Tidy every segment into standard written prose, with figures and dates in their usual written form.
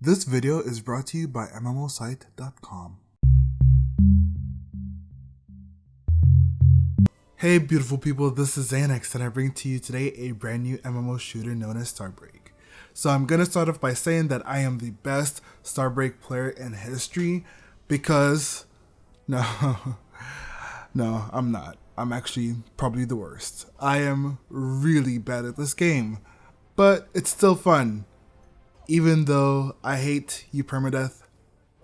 This video is brought to you by MMOsite.com. Hey beautiful people, this is Xaenex and I bring to you today a brand new MMO shooter known as StarBreak. So I'm gonna start off by saying that I am the best StarBreak player in history because, no, I'm not. I'm actually probably the worst. I am really bad at this game, but it's still fun. Even though I hate you permadeath,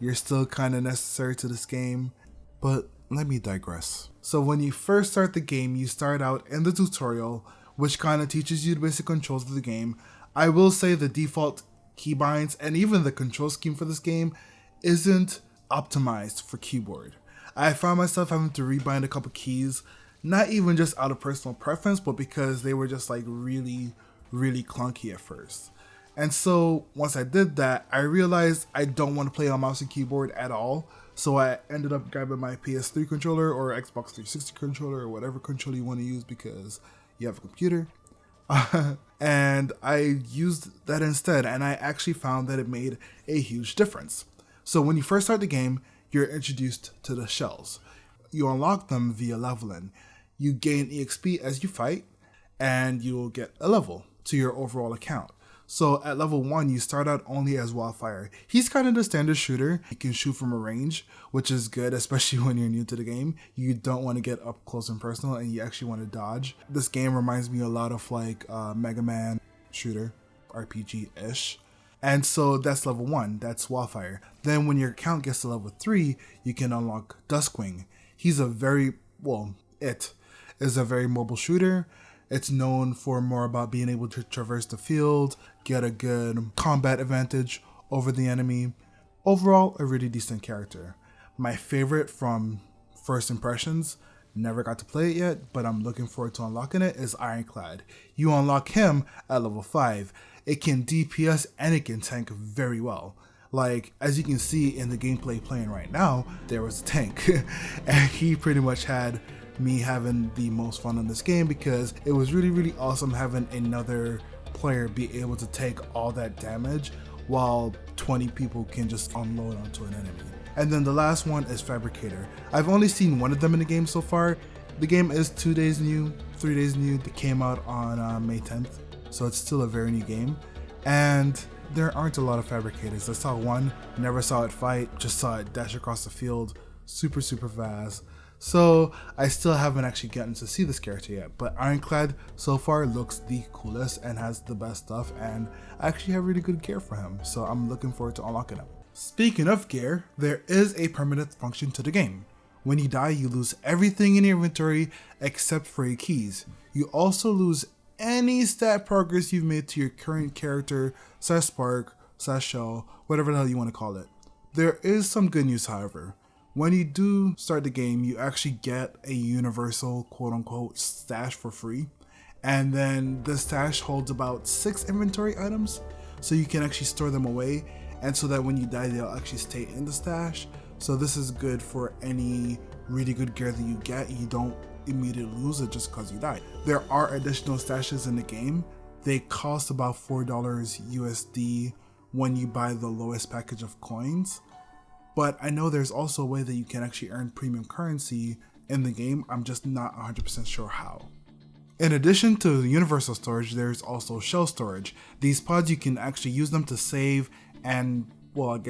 you're still kind of necessary to this game, but let me digress. So when you first start the game, you start out in the tutorial, which kind of teaches you the basic controls of the game. I will say the default keybinds and even the control scheme for this game isn't optimized for keyboard. I found myself having to rebind a couple keys, not even just out of personal preference, but because they were just like really clunky at first. And so once I did that, I realized I don't want to play on mouse and keyboard at all. So I ended up grabbing my PS3 controller or Xbox 360 controller or whatever controller you want to use because you have a computer. And I used that instead, and I actually found that it made a huge difference. So when you first start the game, you're introduced to the shells. You unlock them via leveling. You gain EXP as you fight, and you'll get a level to your overall account. So at level 1, you start out only as Wildfire. He's kind of the standard shooter. You can shoot from a range, which is good, especially when you're new to the game. You don't want to get up close and personal, and you actually want to dodge. This game reminds me a lot of like Mega Man shooter, RPG-ish. And so that's level 1, that's Wildfire. Then when your account gets to level 3, you can unlock Duskwing. He's a very, it is a very mobile shooter. It's known for more about being able to traverse the field, get a good combat advantage over the enemy. Overall, a really decent character. My favorite from first impressions, never got to play it yet, but I'm looking forward to unlocking it, is Ironclad. You unlock him at level 5. It can DPS and it can tank very well. Like, as you can see in the gameplay playing right now, there was a tank, and he pretty much had me having the most fun in this game because it was really awesome having another player be able to take all that damage while 20 people can just unload onto an enemy. And then the last one is Fabricator. I've only seen one of them in the game so far. The game is 2 days new, 3 days new. It came out on May 10th, so it's still a very new game. And there aren't a lot of Fabricators. I saw one, never saw it fight, just saw it dash across the field, super fast. So I still haven't actually gotten to see this character yet, but Ironclad so far looks the coolest and has the best stuff, and I actually have really good gear for him, so I'm looking forward to unlocking him. Speaking of gear, there is a permadeath function to the game. When you die, you lose everything in your inventory except for your keys. You also lose any stat progress you've made to your current character, /spark, /shell, whatever the hell you want to call it. There is some good news, however. When you do start the game, you actually get a universal quote-unquote stash for free. And then the stash holds about 6 inventory items, so you can actually store them away, and so that when you die, they'll actually stay in the stash. So this is good for any really good gear that you get. You don't immediately lose it just because you died. There are additional stashes in the game. They cost about $4 USD when you buy the lowest package of coins. But I know there's also a way that you can actually earn premium currency in the game. I'm just not 100% sure how. In addition to universal storage, there's also shell storage. These pods, you can actually use them to save and,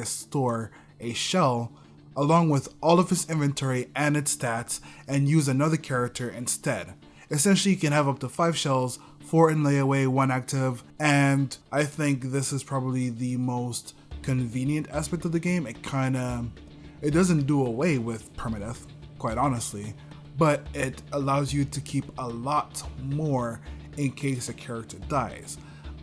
store a shell along with all of its inventory and its stats and use another character instead. Essentially, you can have up to 5 shells, 4 in layaway, 1 active, and I think this is probably the most convenient aspect of the game. It doesn't do away with permadeath, quite honestly, but it allows you to keep a lot more in case a character dies.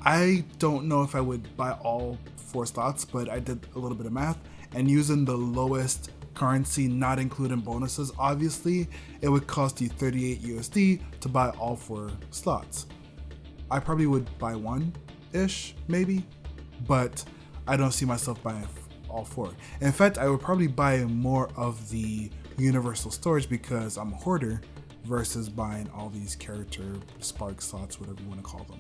I don't know if I would buy all 4 slots, but I did a little bit of math, and using the lowest currency, not including bonuses, obviously, it would cost you 38 USD to buy all 4 slots. I probably would buy 1-ish, maybe, but I don't see myself buying all 4. In fact, I would probably buy more of the universal storage because I'm a hoarder versus buying all these character spark slots, whatever you want to call them.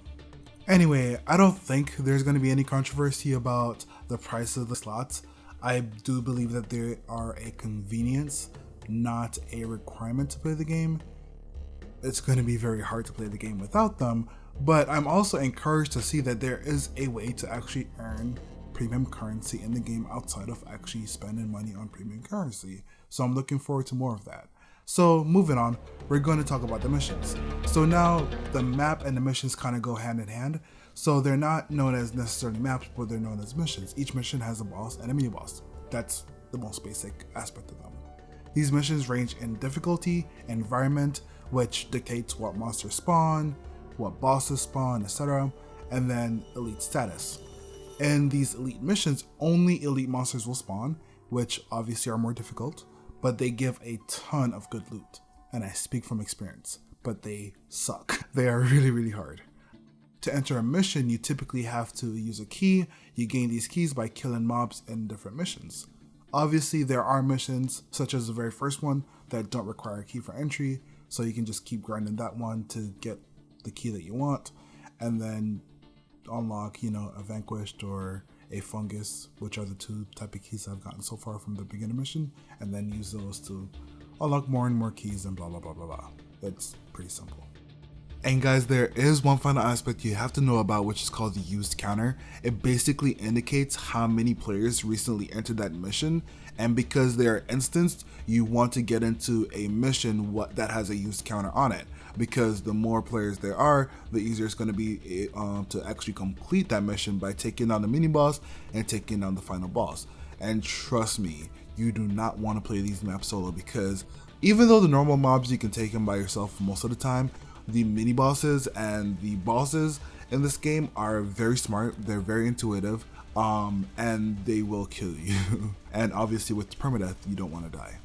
Anyway, I don't think there's going to be any controversy about the price of the slots. I do believe that they are a convenience, not a requirement to play the game. It's going to be very hard to play the game without them, but I'm also encouraged to see that there is a way to actually earn premium currency in the game outside of actually spending money on premium currency. So I'm looking forward to more of that. So moving on, we're going to talk about the missions. So now the map and the missions kind of go hand in hand. So they're not known as necessarily maps, but they're known as missions. Each mission has a boss and a mini boss. That's the most basic aspect of them. These missions range in difficulty, environment, which dictates what monsters spawn, what bosses spawn, etc., and then elite status. In these elite missions, only elite monsters will spawn, which obviously are more difficult, but they give a ton of good loot. And I speak from experience, but they suck. They are really, really hard. To enter a mission, you typically have to use a key. You gain these keys by killing mobs in different missions. Obviously, there are missions, such as the very first one, that don't require a key for entry, so you can just keep grinding that one to get the key that you want, and then unlock, a vanquished or a fungus, which are the two type of keys I've gotten so far from the beginner mission, and then use those to unlock more and more keys and blah blah blah blah blah. It's pretty simple. And guys, there is one final aspect you have to know about, which is called the used counter. It basically indicates how many players recently entered that mission, and because they are instanced, you want to get into a mission that has a used counter on it, because the more players there are, the easier it's going to be to actually complete that mission by taking down the mini boss and taking down the final boss. And trust me, you do not want to play these maps solo, because even though the normal mobs you can take them by yourself most of the time, the mini bosses and the bosses in this game are very smart, they're very intuitive, and they will kill you. And obviously with permadeath, you don't want to die.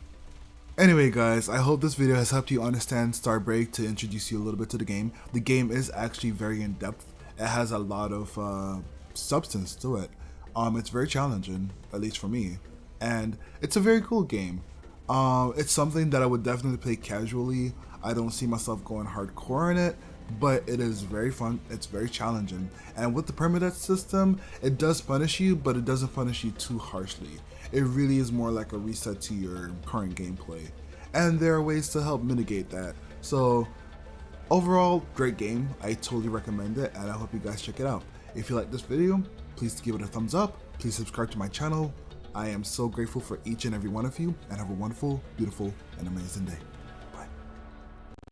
Anyway guys, I hope this video has helped you understand StarBreak to introduce you a little bit to the game. The game is actually very in-depth. It has a lot of substance to it. It's very challenging, at least for me, and it's a very cool game. It's something that I would definitely play casually. I don't see myself going hardcore in it, but it is very fun. It's very challenging, and with the permadeath system, it does punish you, but it doesn't punish you too harshly. It really is more like a reset to your current gameplay, and there are ways to help mitigate that. So overall, great game. I totally recommend it, and I hope you guys check it out. If you like this video, please give it a thumbs up. Please subscribe to my channel. I am so grateful for each and every one of you, and have a wonderful, beautiful, and amazing day.